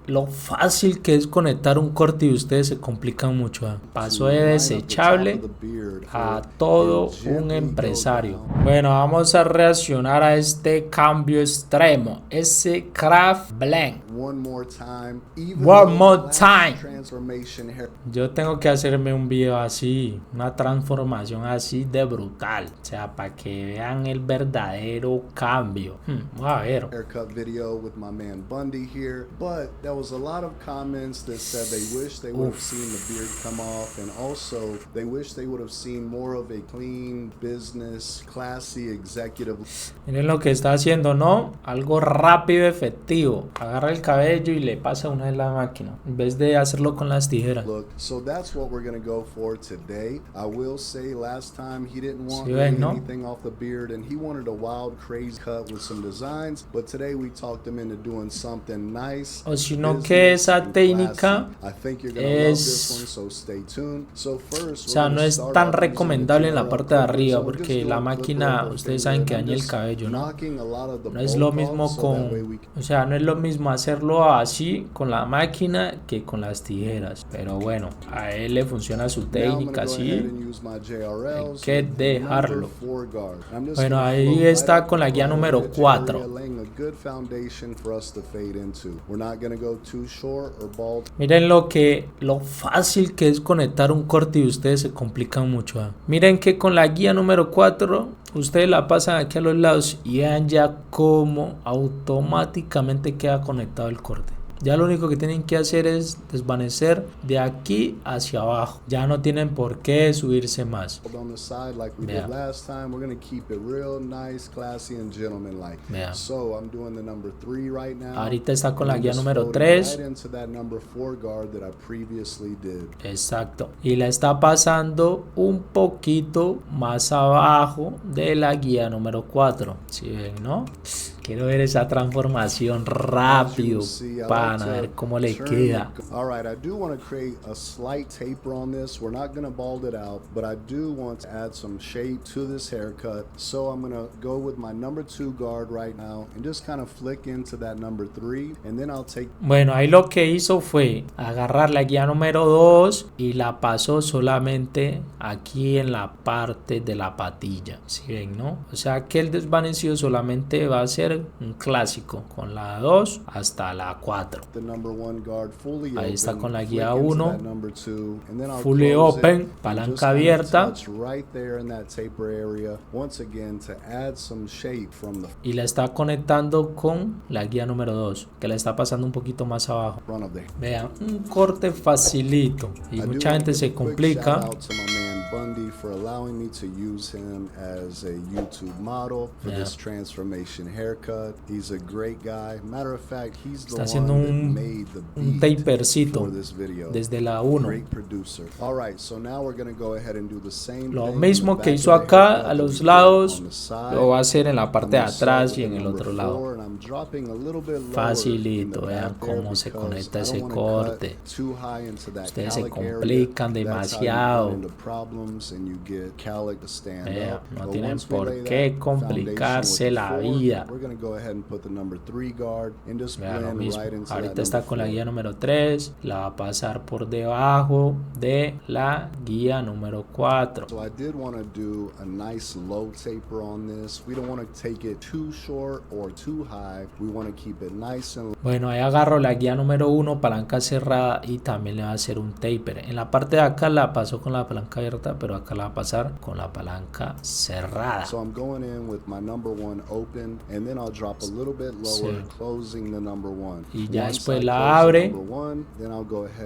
lo fácil que es conectar un corte y ustedes se complican mucho. Paso de desechable a todo un empresario. Bueno, vamos a reaccionar a este cambio extremo. S.Craft Blendz. One more time. Yo tengo que hacerme un video así, una transformación así de brutal, o sea, para que vean el verdadero cambio. Vamos a ver. Haircut video with my man Bundy here, but there was a lot of comments that said they wish they would have seen the beard come off, and also they wish they would have seen more of a clean business, classy executive. Miren lo que está haciendo, ¿no? Algo rápido, efectivo. Agarra el cabello y le pasa una de la máquina, en vez de hacerlo con las tijeras. Look, so that's what we're gonna go for today. I will say last time he didn't want anything off the beard, and he wanted a wild, crazy cut with some designs. But today we talked him into doing something nice. O si no, que esa técnica es, o sea, no es tan recomendable en la parte de arriba, porque la máquina, ustedes saben que daña el cabello, ¿no? No es lo mismo o sea, no es lo mismo hacerlo así con la máquina que con las tijeras. Pero bueno, a él le funciona su técnica así, hay que dejarlo. Bueno, ahí está con la guía número 4. Miren lo fácil que es conectar un corte y ustedes se complican mucho. Miren que con la guía número 4 ustedes la pasan aquí a los lados y vean ya cómo automáticamente queda conectado el corte. Ya lo único que tienen que hacer es desvanecer de aquí hacia abajo. Ya no tienen por qué subirse más. Vean. Vean. Ahorita está con la guía número 3. Exacto. Y la está pasando un poquito más abajo de la guía número 4. ¿Sí ven, no? Quiero ver esa transformación rápido para ver cómo le queda. Alright, I do want to create a slight taper on this. We're not going to bald it out, but I do want to add some shape to this haircut. So I'm going to go with my number 2 guard right now and just kind of flick into that number 3, and then I'll take. Bueno, ahí lo que hizo fue agarrar la guía número 2 y la pasó solamente aquí en la parte de la patilla. ¿Sí ven, no? O sea que el desvanecido solamente va a ser un clásico con la 2 hasta la 4. Ahí está con la guía 1, fully open, palanca abierta, y la está conectando con la guía número 2, que la está pasando un poquito más abajo. Vean, un corte facilito y mucha gente se complica. Bundy for allowing me to use him as a YouTube model for this transformation haircut. He's a great guy. Matter of fact, he's the one that made the beat for this video. Desde la 1. Great producer. All right, so now we're going to go ahead and do the same Lo mismo que hizo acá a los lados, lo va a hacer en la parte de atrás y en el otro lado. Facilito, vean cómo se conecta ese corte. Ustedes se complican demasiado. No tienen por qué complicarse la vida. Vean lo mismo. Ahorita está con la guía número 3. La va a pasar por debajo de la guía número 4. Bueno, ahí agarro la guía número 1, palanca cerrada, y también le va a hacer un taper. En la parte de acá la pasó con la palanca abierta, pero acá la va a pasar con la palanca cerrada. Y ya después la abre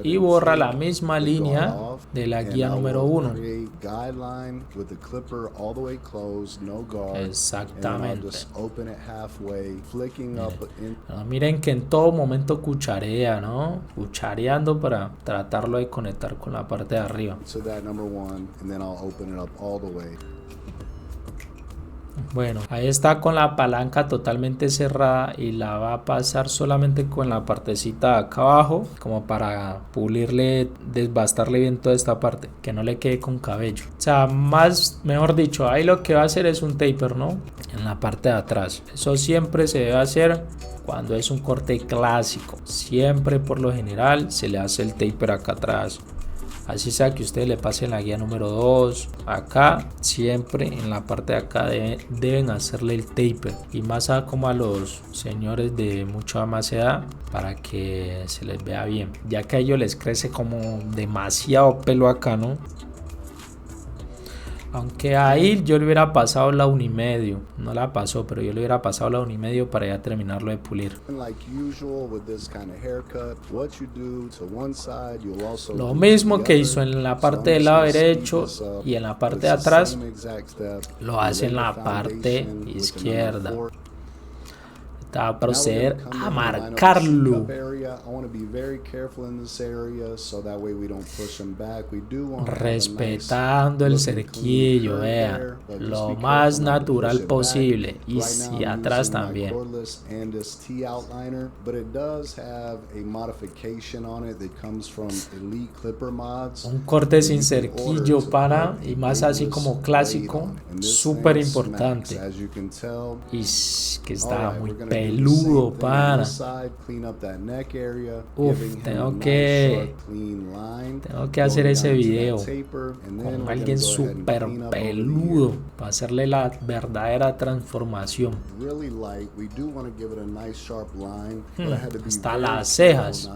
y borra la misma línea de la guía número 1. Exactamente. Miren que en todo momento cucharea, ¿no? Cuchareando para tratarlo de conectar con la parte de arriba. Bueno, ahí está con la palanca totalmente cerrada y la va a pasar solamente con la partecita de acá abajo, como para pulirle, desbastarle bien toda esta parte, que no le quede con cabello. O sea, mejor dicho, ahí lo que va a hacer es un taper, ¿no? En la parte de atrás. Eso siempre se debe hacer cuando es un corte clásico. Siempre por lo general se le hace el taper acá atrás. Así sea que ustedes le pasen la guía número 2 acá, siempre en la parte de acá deben hacerle el taper, y más como a los señores de mucha más edad, para que se les vea bien, ya que a ellos les crece como demasiado pelo acá, ¿no? Aunque ahí yo le hubiera pasado la 1,5, no la pasó, pero yo le hubiera pasado la 1,5 para ya terminarlo de pulir. Lo mismo que hizo en la parte del lado derecho y en la parte de atrás, lo hace en la parte izquierda. Va a proceder a marcarlo, respetando el cerquillo, vean, lo más natural posible, y si atrás también. Un corte sin cerquillo para, y más así como clásico, súper importante, y que está muy peludo, para. Tengo que hacer ese video con alguien súper peludo para hacerle la verdadera transformación. Hasta las cejas.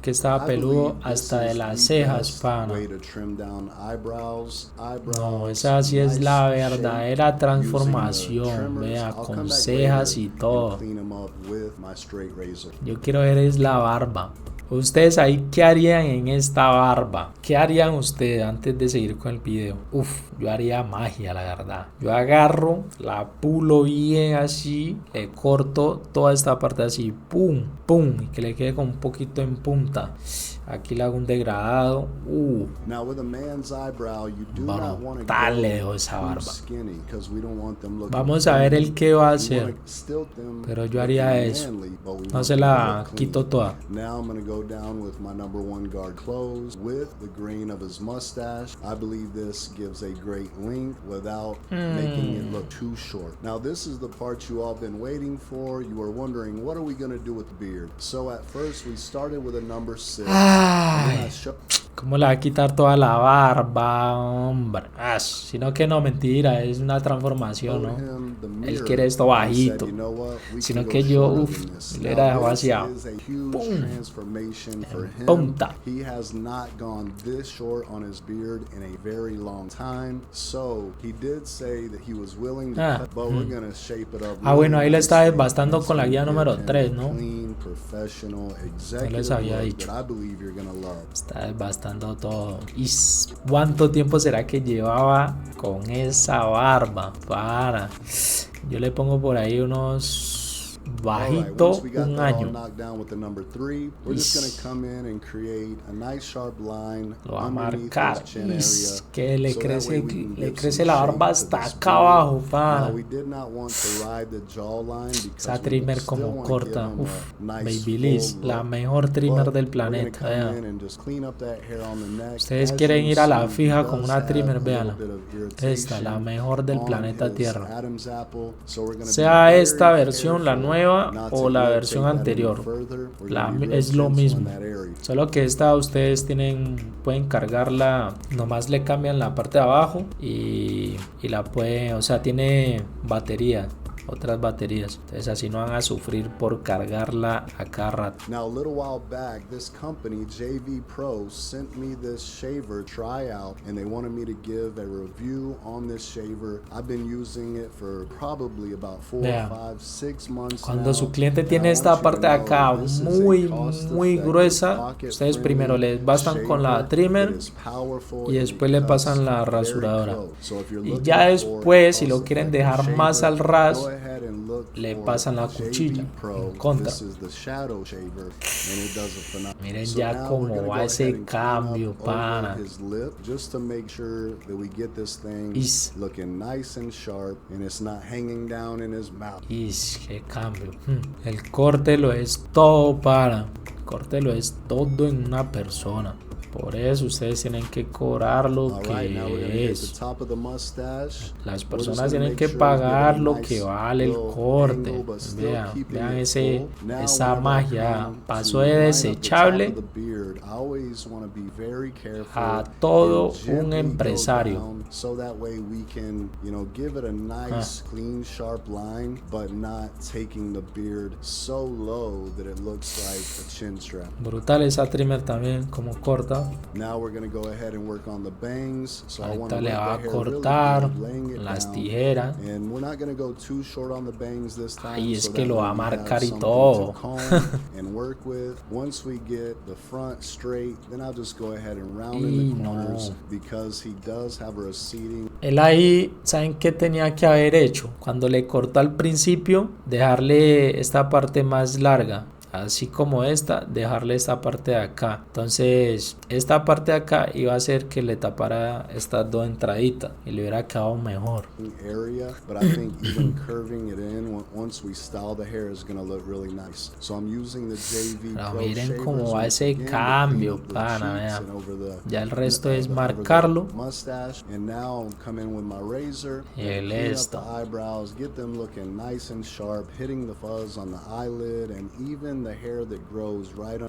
Que estaba peludo hasta de las cejas, pana. No, esa sí es la verdadera transformación, vea, con cejas y todo. Yo quiero ver es la barba. Ustedes ahí, ¿qué harían en esta barba? ¿Qué harían ustedes antes de seguir con el video? Yo haría magia, la verdad. Yo agarro, la pulo bien así, le corto toda esta parte así, pum, pum, y que le quede con un poquito en punta. Aquí le hago un degradado. Brutal le dejo esa barba. Vamos a ver el que va a hacer. Pero yo haría eso. No se la quito toda. Now this is the part you all been waiting for. You were wondering, what are we going to do with the beard? So at first we started with a number 6. Ay, ¿cómo le va a quitar toda la barba, hombre? Sino que no, mentira, es una transformación, ¿no? Él quiere esto bajito. Sino que yo, le era dejado así, ¡pum! En punta. Bueno, ahí le está desbastando con la guía número 3, ¿no? No les había dicho. Está desbastando todo. ¿Y cuánto tiempo será que llevaba con esa barba? Para. Yo le pongo por ahí unos bajito un año. Lo va a marcar. Que le crece la barba hasta acá abajo, pa. Esa trimmer como corta. Babyliss, la mejor trimmer del planeta. Vean. Ustedes quieren ir a la fija con una trimmer, veanla. Esta, la mejor del planeta Tierra. Sea esta versión la nueva o la versión anterior, es lo mismo, solo que esta ustedes pueden cargarla, nomás le cambian la parte de abajo y la pueden, o sea, tiene batería, otras baterías, entonces así no van a sufrir por cargarla a cada rato. Now a little while back, this company JV Pro sent me this shaver tryout and they wanted me to give a review on this shaver. I've been using it for probably about 4, 5, 6 months. Cuando su cliente tiene esta parte de acá muy gruesa, ustedes primero les bastan con la trimmer y después le pasan la rasuradora, y ya después, si lo quieren dejar más al ras, le pasan la cuchilla en contra. Miren ya cómo va ese cambio, pana. Qué cambio. El corte lo es todo, pana. El corte lo es todo en una persona. Por eso ustedes tienen que cobrar lo que es. Las personas tienen que pagar lo que vale el corte. Vean esa magia. Pasó de desechable a todo un empresario. Brutal esa trimmer también, como corta. Ahorita le va a cortar las tijeras. Ay, es que lo va a marcar y todo. Y no. Él ahí, ¿saben qué tenía que haber hecho? Cuando le cortó al principio, dejarle esta parte más larga. Así como esta, dejarle esta parte de acá. Entonces esta parte de acá iba a hacer que le tapara estas dos entraditas y le hubiera quedado mejor. Pero miren cómo va ese cambio, pana, vean. Ya el resto es marcarlo. Y el esto.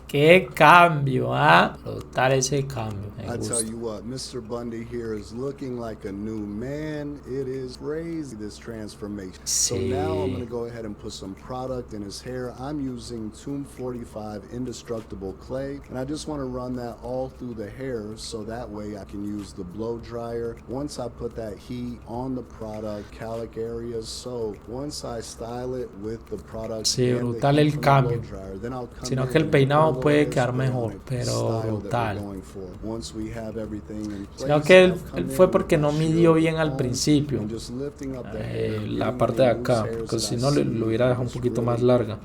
Qué cambio, ¿ah? Brutal ese cambio. Me gusta. Mr. Bundy here is looking like a new man. It is crazy, this transformation. Sí. So now I'm going to go ahead and put some product in his hair. I'm using Tomb 45 indestructible clay, and I just want to run that all through the hair so that way I can use the blow dryer. Once I put that heat on the product, calic areas, so once I style it with the product, sí, brutal el cambio. Sino que el peinado puede quedar mejor, pero brutal. Sino que él fue porque no midió bien al principio la parte de acá, porque si no lo hubiera dejado un poquito más larga.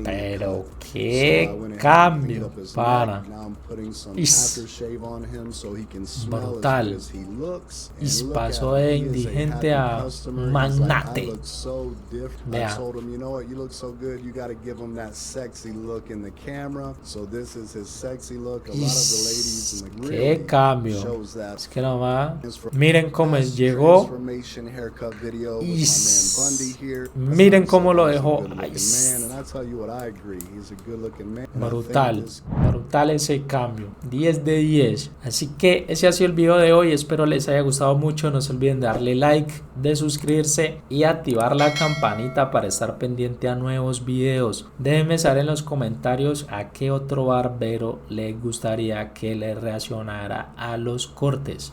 Pero qué cambio, para. Brutal. Y pasó de indigente a magnate. Vean. Qué cambio. Es que nomás miren cómo llegó y miren cómo lo dejó. Ay, brutal ese cambio, 10 de 10. Así que ese ha sido el video de hoy, espero les haya gustado mucho. No se olviden de darle like, de suscribirse y activar la campanita para estar pendiente a nuevos videos. Déjenme saber en los comentarios a qué otro barbero les gustaría que le reaccionara a los cortes.